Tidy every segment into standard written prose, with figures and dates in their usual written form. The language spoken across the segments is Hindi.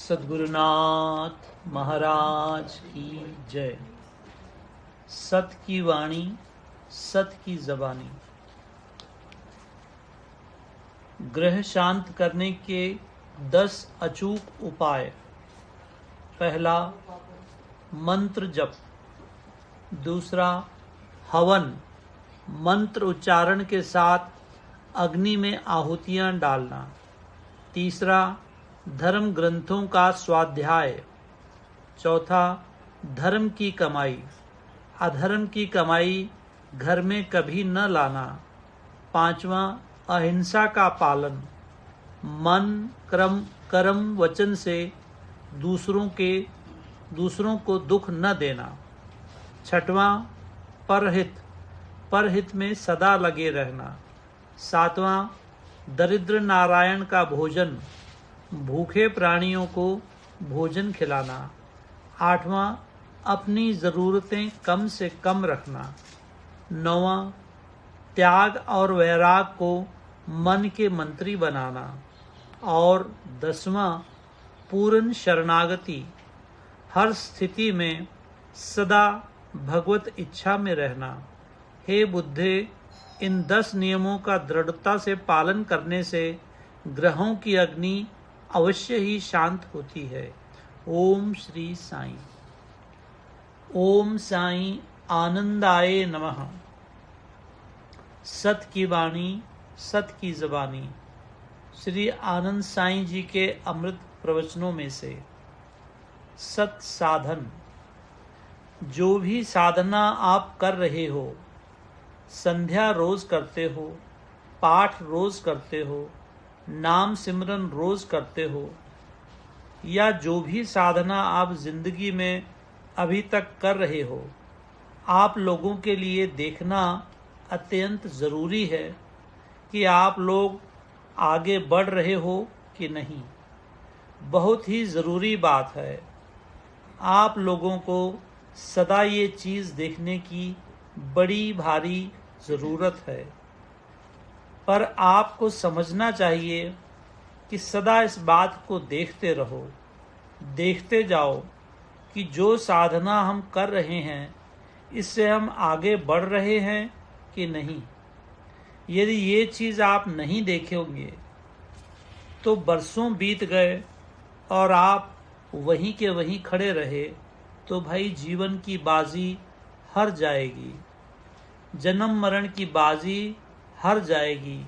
सद्गुरुनाथ महाराज की जय। सत की वाणी, सत की जबानी। ग्रह शांत करने के 10 अचूक उपाय। पहला, मंत्र जप। दूसरा, हवन, मंत्र उच्चारण के साथ अग्नि में आहुतियां डालना। तीसरा, धर्म ग्रंथों का स्वाध्याय। चौथा, धर्म की कमाई। अधर्म की कमाई घर में कभी न लाना। पांचवा, अहिंसा का पालन। मन, कर्म वचन से दूसरों को दुख न देना। छठवां, परहित में सदा लगे रहना। सातवां, दरिद्र नारायण का भोजन, भूखे प्राणियों को भोजन खिलाना। आठवां, अपनी ज़रूरतें कम से कम रखना। नौवां, त्याग और वैराग को मन के मंत्री बनाना। और 10वां, पूर्ण शरणागति, हर स्थिति में सदा भगवत इच्छा में रहना। हे बुद्धे, इन 10 नियमों का दृढ़ता से पालन करने से ग्रहों की अग्नि अवश्य ही शांत होती है। ओम श्री साईं। ओम साईं आनंदाय नमः। सत की वाणी, सत की जबानी। श्री आनंद साईं जी के अमृत प्रवचनों में से। सत साधन। जो भी साधना आप कर रहे हो, संध्या रोज करते हो, पाठ रोज करते हो, नाम सिमरन रोज करते हो, या जो भी साधना आप जिंदगी में अभी तक कर रहे हो, आप लोगों के लिए देखना अत्यंत ज़रूरी है कि आप लोग आगे बढ़ रहे हो कि नहीं। बहुत ही ज़रूरी बात है। आप लोगों को सदा ये चीज़ देखने की बड़ी भारी ज़रूरत है। पर आपको समझना चाहिए कि सदा इस बात को देखते रहो, देखते जाओ कि जो साधना हम कर रहे हैं, इससे हम आगे बढ़ रहे हैं कि नहीं। यदि ये चीज़ आप नहीं देखेंगे तो बरसों बीत गए और आप वहीं के वहीं खड़े रहे तो भाई जीवन की बाजी हार जाएगी, जन्म मरण की बाजी हार जाएगी।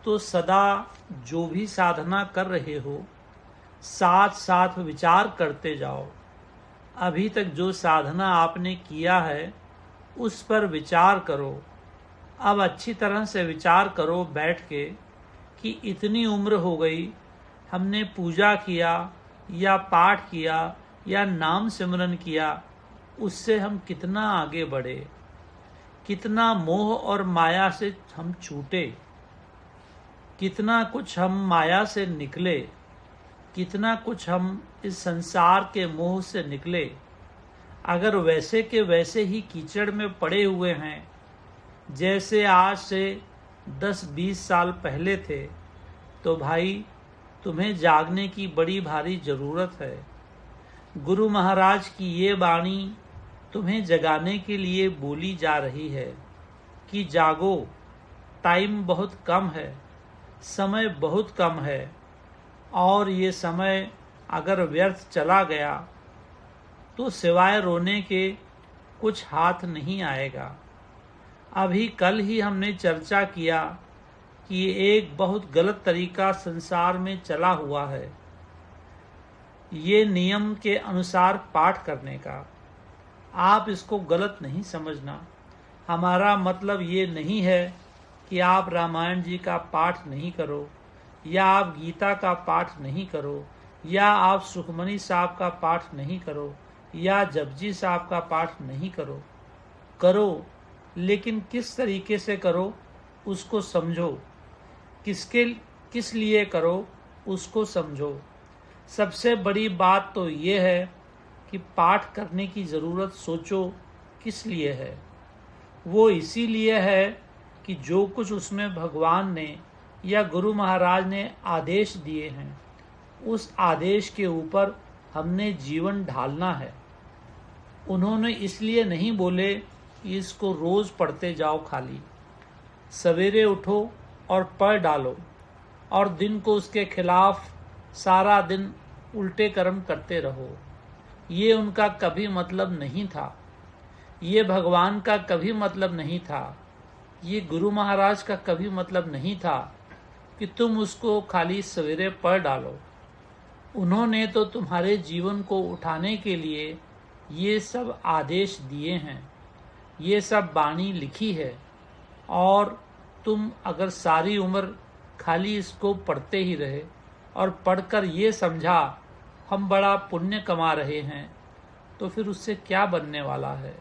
तो सदा जो भी साधना कर रहे हो, साथ साथ विचार करते जाओ। अभी तक जो साधना आपने किया है उस पर विचार करो। अब अच्छी तरह से विचार करो बैठ के कि इतनी उम्र हो गई, हमने पूजा किया या पाठ किया या नाम सिमरन किया, उससे हम कितना आगे बढ़े, कितना मोह और माया से हम छूटे, कितना कुछ हम माया से निकले, कितना कुछ हम इस संसार के मोह से निकले। अगर वैसे के वैसे ही कीचड़ में पड़े हुए हैं जैसे आज से 10-20 साल पहले थे, तो भाई तुम्हें जागने की बड़ी भारी ज़रूरत है। गुरु महाराज की ये वाणी तुम्हें जगाने के लिए बोली जा रही है कि जागो, टाइम बहुत कम है, समय बहुत कम है, और ये समय अगर व्यर्थ चला गया तो सिवाय रोने के कुछ हाथ नहीं आएगा। अभी कल ही हमने चर्चा किया कि एक बहुत गलत तरीका संसार में चला हुआ है, ये नियम के अनुसार पाठ करने का। आप इसको गलत नहीं समझना। हमारा मतलब ये नहीं है कि आप रामायण जी का पाठ नहीं करो, या आप गीता का पाठ नहीं करो, या आप सुखमनी साहब का पाठ नहीं करो, या जपजी साहब का पाठ नहीं करो। करो, लेकिन किस तरीके से करो उसको समझो, किस लिए करो उसको समझो। सबसे बड़ी बात तो ये है कि पाठ करने की ज़रूरत सोचो किस लिए है। वो इसीलिए है कि जो कुछ उसमें भगवान ने या गुरु महाराज ने आदेश दिए हैं उस आदेश के ऊपर हमने जीवन ढालना है। उन्होंने इसलिए नहीं बोले कि इसको रोज पढ़ते जाओ, खाली सवेरे उठो और पढ़ डालो और दिन को उसके खिलाफ सारा दिन उल्टे कर्म करते रहो। ये उनका कभी मतलब नहीं था, ये भगवान का कभी मतलब नहीं था, ये गुरु महाराज का कभी मतलब नहीं था कि तुम उसको खाली सवेरे पढ़ डालो। उन्होंने तो तुम्हारे जीवन को उठाने के लिए ये सब आदेश दिए हैं, ये सब वाणी लिखी है, और तुम अगर सारी उम्र खाली इसको पढ़ते ही रहे और पढ़कर ये समझा हम बड़ा पुण्य कमा रहे हैं, तो फिर उससे क्या बनने वाला है?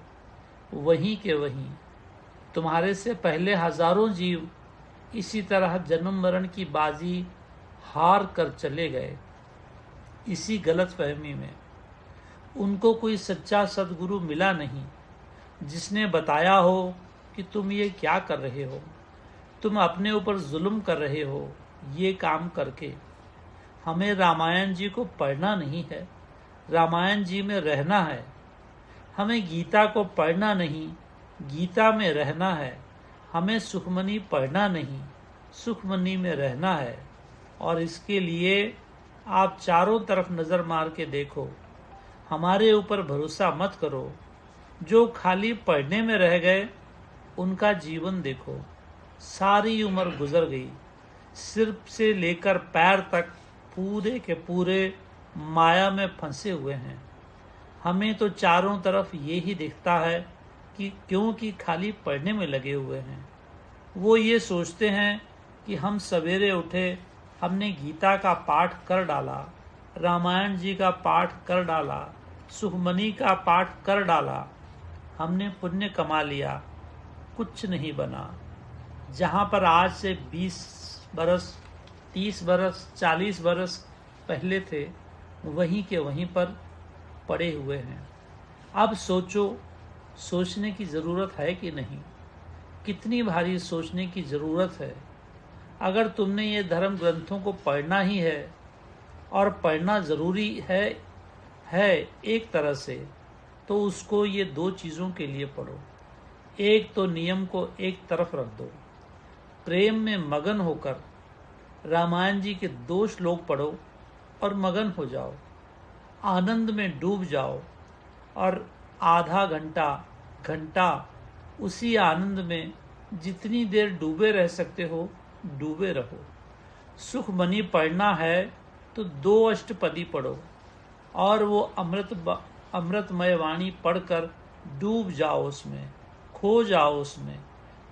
वहीं के वहीं तुम्हारे से पहले हजारों जीव इसी तरह जन्म मरण की बाजी हार कर चले गए, इसी गलत फहमी में। उनको कोई सच्चा सद्गुरु मिला नहीं जिसने बताया हो कि तुम ये क्या कर रहे हो, तुम अपने ऊपर जुल्म कर रहे हो ये काम करके। हमें रामायण जी को पढ़ना नहीं है, रामायण जी में रहना है। हमें गीता को पढ़ना नहीं, गीता में रहना है। हमें सुखमनी पढ़ना नहीं, सुखमनी में रहना है। और इसके लिए आप चारों तरफ नज़र मार के देखो, हमारे ऊपर भरोसा मत करो। जो खाली पढ़ने में रह गए उनका जीवन देखो, सारी उम्र गुजर गई, सिर से लेकर पैर तक पूरे के पूरे माया में फंसे हुए हैं। हमें तो चारों तरफ ये ही दिखता है कि क्योंकि खाली पढ़ने में लगे हुए हैं। वो ये सोचते हैं कि हम सवेरे उठे, हमने गीता का पाठ कर डाला, रामायण जी का पाठ कर डाला, सुखमनी का पाठ कर डाला, हमने पुण्य कमा लिया। कुछ नहीं बना। जहाँ पर आज से 20 बरस, 30 बरस, 40 बरस पहले थे, वहीं के वहीं पर पड़े हुए हैं। अब सोचो, सोचने की ज़रूरत है कि नहीं? कितनी भारी सोचने की ज़रूरत है। अगर तुमने ये धर्म ग्रंथों को पढ़ना ही है, और पढ़ना ज़रूरी है एक तरह से, तो उसको ये दो चीज़ों के लिए पढ़ो। एक तो नियम को एक तरफ रख दो, प्रेम में मगन होकर रामायण जी के 2 श्लोक पढ़ो और मगन हो जाओ, आनंद में डूब जाओ, और आधा घंटा उसी आनंद में जितनी देर डूबे रह सकते हो डूबे रहो। सुखमनी पढ़ना है तो 2 अष्टपदी पढ़ो और वो अमृतमय वाणी पढ़कर डूब जाओ उसमें, खो जाओ उसमें,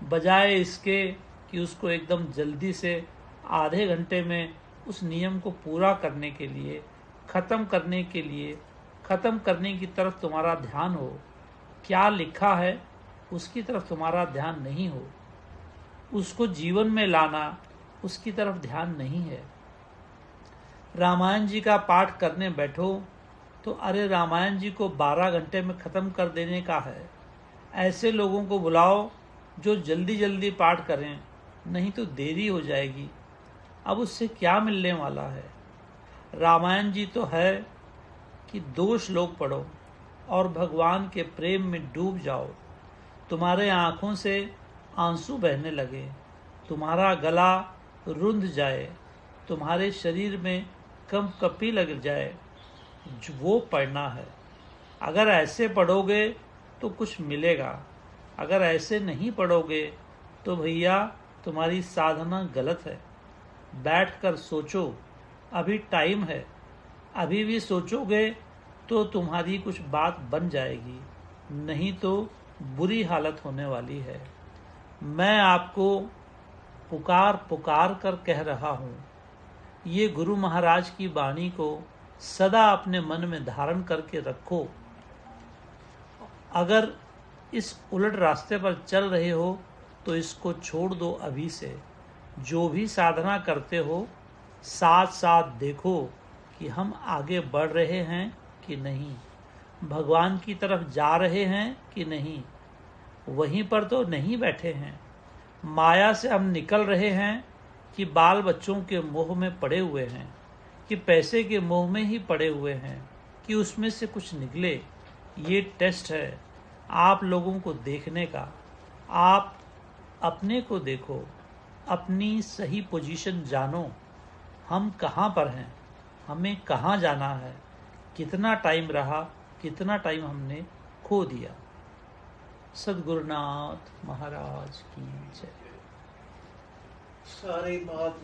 बजाय इसके कि उसको एकदम जल्दी से आधे घंटे में उस नियम को पूरा करने के लिए, ख़त्म करने की तरफ तुम्हारा ध्यान हो। क्या लिखा है उसकी तरफ तुम्हारा ध्यान नहीं हो, उसको जीवन में लाना उसकी तरफ ध्यान नहीं है। रामायण जी का पाठ करने बैठो तो अरे रामायण जी को 12 घंटे में ख़त्म कर देने का है। ऐसे लोगों को बुलाओ जो जल्दी जल्दी पाठ करें, नहीं तो देरी हो जाएगी। अब उससे क्या मिलने वाला है? रामायण जी तो है कि 2 श्लोक पढ़ो और भगवान के प्रेम में डूब जाओ। तुम्हारे आँखों से आंसू बहने लगे, तुम्हारा गला रुंध जाए, तुम्हारे शरीर में कंपकपी लग जाए, वो पढ़ना है। अगर ऐसे पढ़ोगे तो कुछ मिलेगा, अगर ऐसे नहीं पढ़ोगे तो भैया तुम्हारी साधना गलत है। बैठकर सोचो, अभी टाइम है, अभी भी सोचोगे तो तुम्हारी कुछ बात बन जाएगी, नहीं तो बुरी हालत होने वाली है। मैं आपको पुकार कर कह रहा हूँ, ये गुरु महाराज की वाणी को सदा अपने मन में धारण करके रखो। अगर इस उलट रास्ते पर चल रहे हो तो इसको छोड़ दो अभी से। जो भी साधना करते हो साथ साथ देखो कि हम आगे बढ़ रहे हैं कि नहीं, भगवान की तरफ जा रहे हैं कि नहीं, वहीं पर तो नहीं बैठे हैं। माया से हम निकल रहे हैं कि बाल बच्चों के मोह में पड़े हुए हैं, कि पैसे के मोह में ही पड़े हुए हैं कि उसमें से कुछ निकले। ये टेस्ट है आप लोगों को देखने का। आप अपने को देखो, अपनी सही पोजीशन जानो। हम कहाँ पर हैं, हमें कहाँ जाना है, कितना टाइम रहा, कितना टाइम हमने खो दिया। सद्गुरुनाथ महाराज की जय। सारी बात